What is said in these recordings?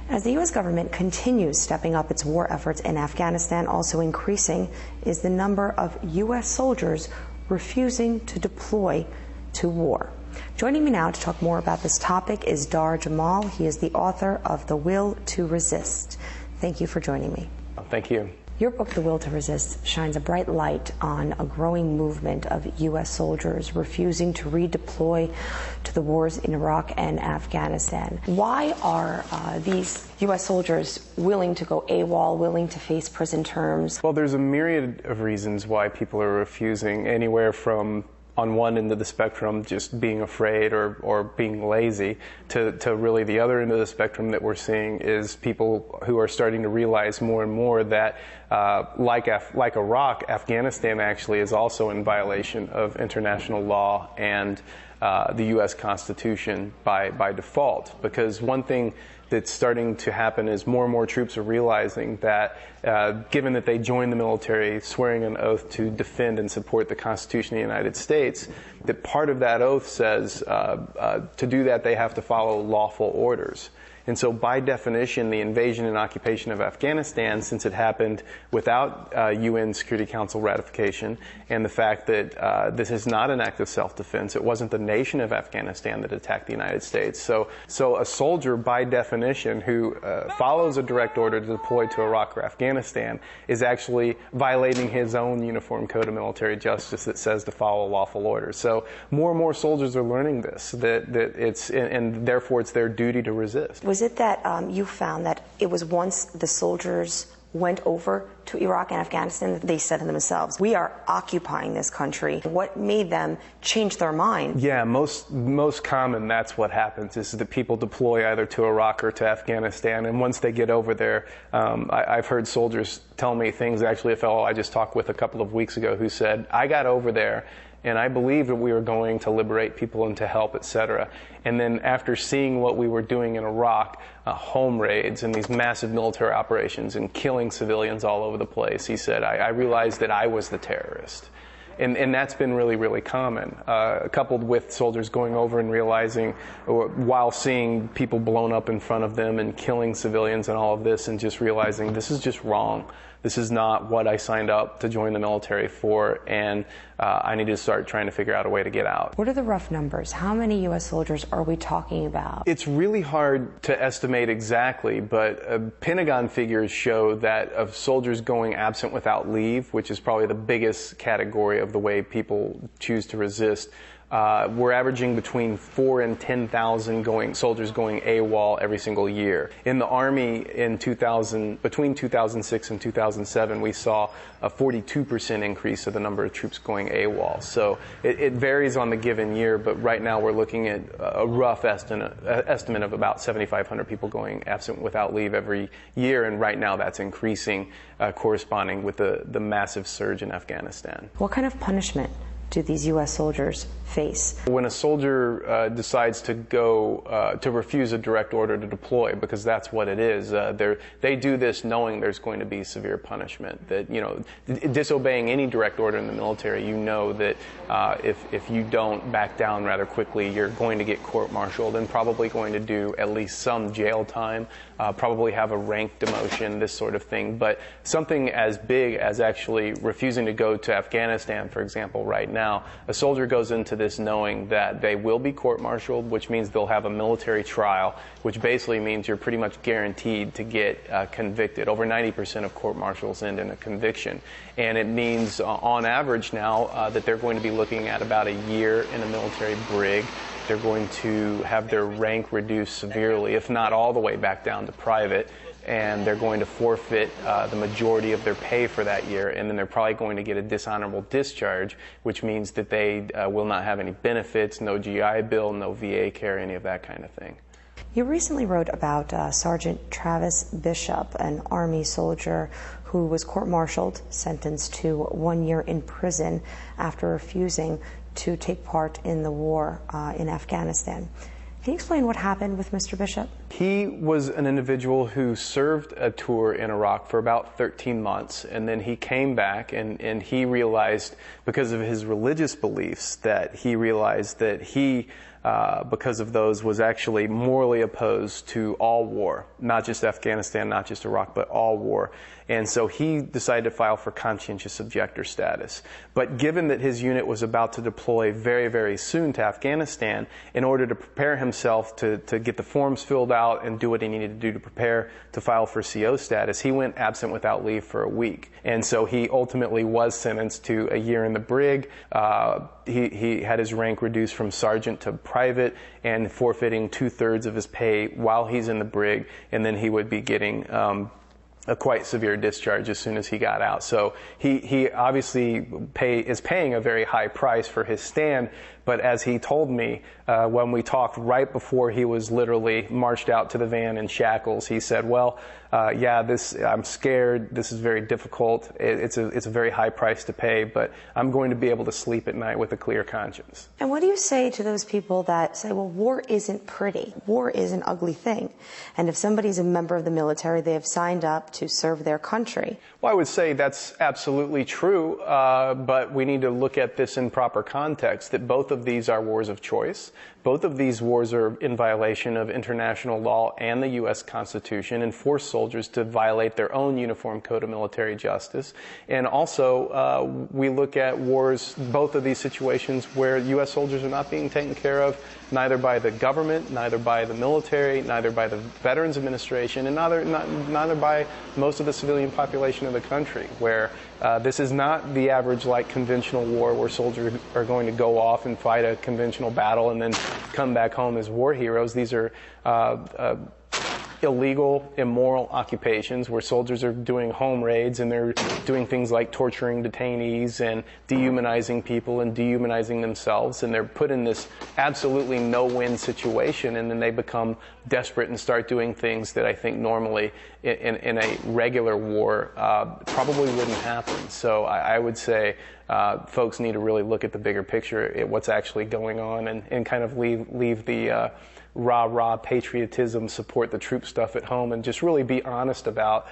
As the U.S. government continues stepping up its war efforts in Afghanistan, also increasing is the number of U.S. soldiers refusing to deploy to war. Joining me now to talk more about this topic is Dar Jamal. He is the author of The Will to Resist. Thank you for joining me. Thank you. Your book, The Will to Resist, shines a bright light on a growing movement of U.S. soldiers refusing to redeploy to the wars in Iraq and Afghanistan. Why are these U.S. soldiers willing to go AWOL, willing to face prison terms? Well, there's a myriad of reasons why people are refusing, anywhere from on one end of the spectrum, just being afraid or being lazy, to really the other end of the spectrum that we're seeing is people who are starting to realize more and more that, like Iraq, Afghanistan actually is also in violation of international law and the U.S. Constitution by default. Because one thing that's starting to happen is more and more troops are realizing that given that they joined the military swearing an oath to defend and support the Constitution of the United States, that part of that oath says to do that they have to follow lawful orders. And so by definition, the invasion and occupation of Afghanistan, since it happened without UN Security Council ratification, and the fact that this is not an act of self-defense, it wasn't the nation of Afghanistan that attacked the United States. So a soldier, by definition, who follows a direct order to deploy to Iraq or Afghanistan is actually violating his own uniform code of military justice that says to follow lawful orders. So more and more soldiers are learning this, that it's, and therefore it's their duty to resist. Was it that you found that it was once the soldiers went over to Iraq and Afghanistan that they said to themselves, we are occupying this country? What made them change their mind? Yeah, most common, that's what happens, is that people deploy either to Iraq or to Afghanistan, and once they get over there, I've heard soldiers tell me things. Actually, a fellow I just talked with a couple of weeks ago who said, I got over there and I believed that we were going to liberate people and to help, etc. And then after seeing what we were doing in Iraq, home raids and these massive military operations and killing civilians all over the place, he said, I realized that I was the terrorist. And that's been really, really common, coupled with soldiers going over and realizing, while seeing people blown up in front of them and killing civilians and all of this, and just realizing this is just wrong. This is not what I signed up to join the military for, and I need to start trying to figure out a way to get out. What are the rough numbers? How many U.S. soldiers are we talking about? It's really hard to estimate exactly, but Pentagon figures show that of soldiers going absent without leave, which is probably the biggest category of the way people choose to resist, we're averaging between 4,000 and 10,000 soldiers going AWOL every single year. In the Army in between 2006 and 2007, we saw a 42% increase of the number of troops going AWOL. So it varies on the given year, but right now we're looking at a rough estimate of about 7,500 people going absent without leave every year, and right now that's increasing, corresponding with the massive surge in Afghanistan. What kind of punishment do these U.S. soldiers face? When a soldier decides to go to refuse a direct order to deploy, because that's what it is, they do this knowing there's going to be severe punishment. That, you know, disobeying any direct order in the military, you know that if you don't back down rather quickly, you're going to get court-martialed and probably going to do at least some jail time, probably have a rank demotion, this sort of thing. But something as big as actually refusing to go to Afghanistan, for example, right now, a soldier goes into this knowing that they will be court-martialed, which means they'll have a military trial, which basically means you're pretty much guaranteed to get convicted. Over 90% of court-martials end in a conviction. And it means, on average now, that they're going to be looking at about a year in a military brig. They're going to have their rank reduced severely, if not all the way back down to private, and they're going to forfeit the majority of their pay for that year, and then they're probably going to get a dishonorable discharge, which means that they will not have any benefits, no GI Bill, no VA care, any of that kind of thing. You recently wrote about Sergeant Travis Bishop, an Army soldier who was court-martialed, sentenced to 1 year in prison after refusing to take part in the war in Afghanistan. Can you explain what happened with Mr. Bishop? He was an individual who served a tour in Iraq for about 13 months, and then he came back and he realized, because of his religious beliefs, that he because of those, was actually morally opposed to all war, not just Afghanistan, not just Iraq, but all war. And so he decided to file for conscientious objector status. But given that his unit was about to deploy very, very soon to Afghanistan, in order to prepare himself to get the forms filled out and do what he needed to do to prepare to file for CO status, he went absent without leave for a week. And so he ultimately was sentenced to a year in the brig. He had his rank reduced from sergeant to private and forfeiting 2/3 of his pay while he's in the brig, and then he would be getting a quite severe discharge as soon as he got out. So he obviously is paying a very high price for his stand, but as he told me when we talked right before he was literally marched out to the van in shackles, he said, well, I'm scared, this is very difficult, it's a very high price to pay, but I'm going to be able to sleep at night with a clear conscience. And what do you say to those people that say, well, war isn't pretty, war is an ugly thing, and if somebody's a member of the military, they have signed up to serve their country? Well, I would say that's absolutely true, but we need to look at this in proper context, that both of these are wars of choice. Both of these wars are in violation of international law and the U.S. Constitution, and force soldiers to violate their own uniform code of military justice. And also, we look at wars, both of these situations, where U.S. soldiers are not being taken care of, neither by the government, neither by the military, neither by the Veterans Administration, and neither by most of the civilian population of the country, where this is not the average like conventional war where soldiers are going to go off and fight a conventional battle and then come back home as war heroes. These are illegal, immoral occupations where soldiers are doing home raids and they're doing things like torturing detainees and dehumanizing people and dehumanizing themselves, and they're put in this absolutely no-win situation, and then they become desperate and start doing things that I think normally in a regular war probably wouldn't happen. So I would say folks need to really look at the bigger picture, at what's actually going on, and kind of leave the rah-rah patriotism, support the troop stuff at home, and just really be honest about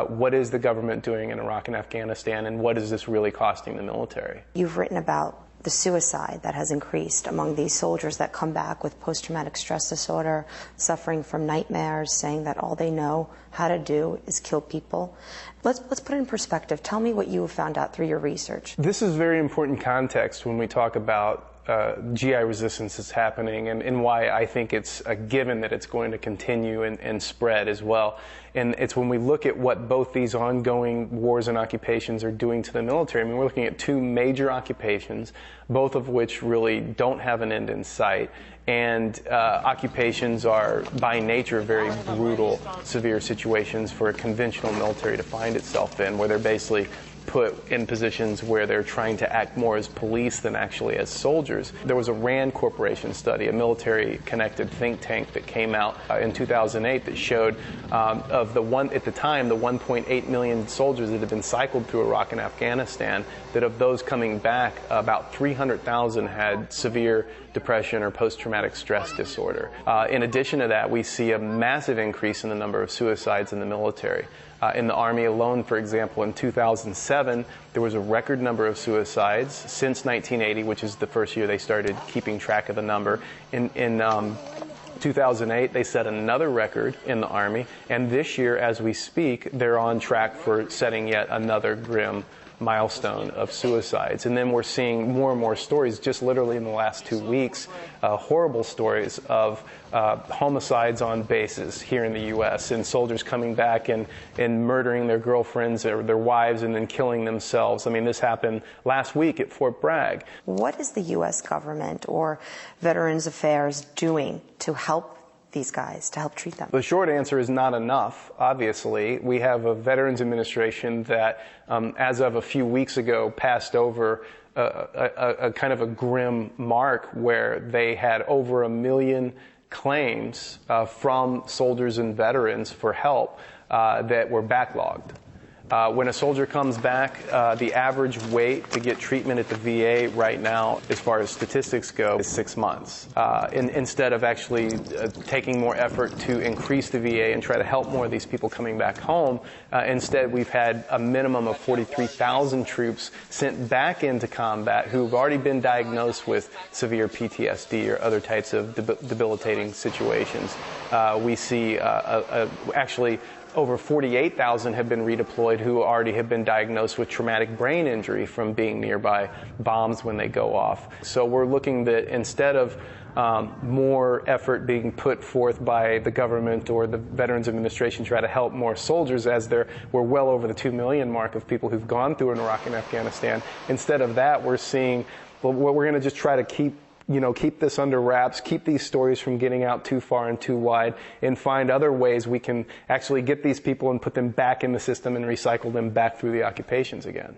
what is the government doing in Iraq and Afghanistan, and what is this really costing the military. You've written about the suicide that has increased among these soldiers that come back with post-traumatic stress disorder, suffering from nightmares, saying that all they know how to do is kill people. Let's put it in perspective. Tell me what you have found out through your research. This is very important context when we talk about GI resistance that's happening, and why I think it's a given that it's going to continue and spread as well. And it's when we look at what both these ongoing wars and occupations are doing to the military. I mean, we're looking at two major occupations, both of which really don't have an end in sight. And occupations are, by nature, very brutal, severe situations for a conventional military to find itself in, where they're basically put in positions where they're trying to act more as police than actually as soldiers. There was a RAND Corporation study, a military-connected think tank that came out in 2008 that showed at the time, the 1.8 million soldiers that had been cycled through Iraq and Afghanistan, that of those coming back, about 300,000 had severe depression or post-traumatic stress disorder. In addition to that, we see a massive increase in the number of suicides in the military. In the Army alone, for example, in 2007, there was a record number of suicides since 1980, which is the first year they started keeping track of the number. In 2008, they set another record in the Army, and this year, as we speak, they're on track for setting yet another grim milestone of suicides. And then we're seeing more and more stories, just literally in the last 2 weeks, horrible stories of homicides on bases here in the U.S. and soldiers coming back and murdering their girlfriends or their wives and then killing themselves. I mean, this happened last week at Fort Bragg. What is the U.S. government or Veterans Affairs doing to help these guys, to help treat them? The short answer is not enough, obviously. We have a Veterans Administration that, as of a few weeks ago, passed over a kind of a grim mark where they had over 1 million claims from soldiers and veterans for help that were backlogged. When a soldier comes back, the average wait to get treatment at the VA right now, as far as statistics go, is 6 months. Instead of actually taking more effort to increase the VA and try to help more of these people coming back home, instead we've had a minimum of 43,000 troops sent back into combat who've already been diagnosed with severe PTSD or other types of debilitating situations. We see actually over 48,000 have been redeployed who already have been diagnosed with traumatic brain injury from being nearby bombs when they go off. So we're looking that instead of more effort being put forth by the government or the Veterans Administration to try to help more soldiers, as we're well over the 2 million mark of people who've gone through in Iraq and Afghanistan. Instead of that, we're seeing, well, we're going to just try to keep this under wraps, keep these stories from getting out too far and too wide, and find other ways we can actually get these people and put them back in the system and recycle them back through the occupations again.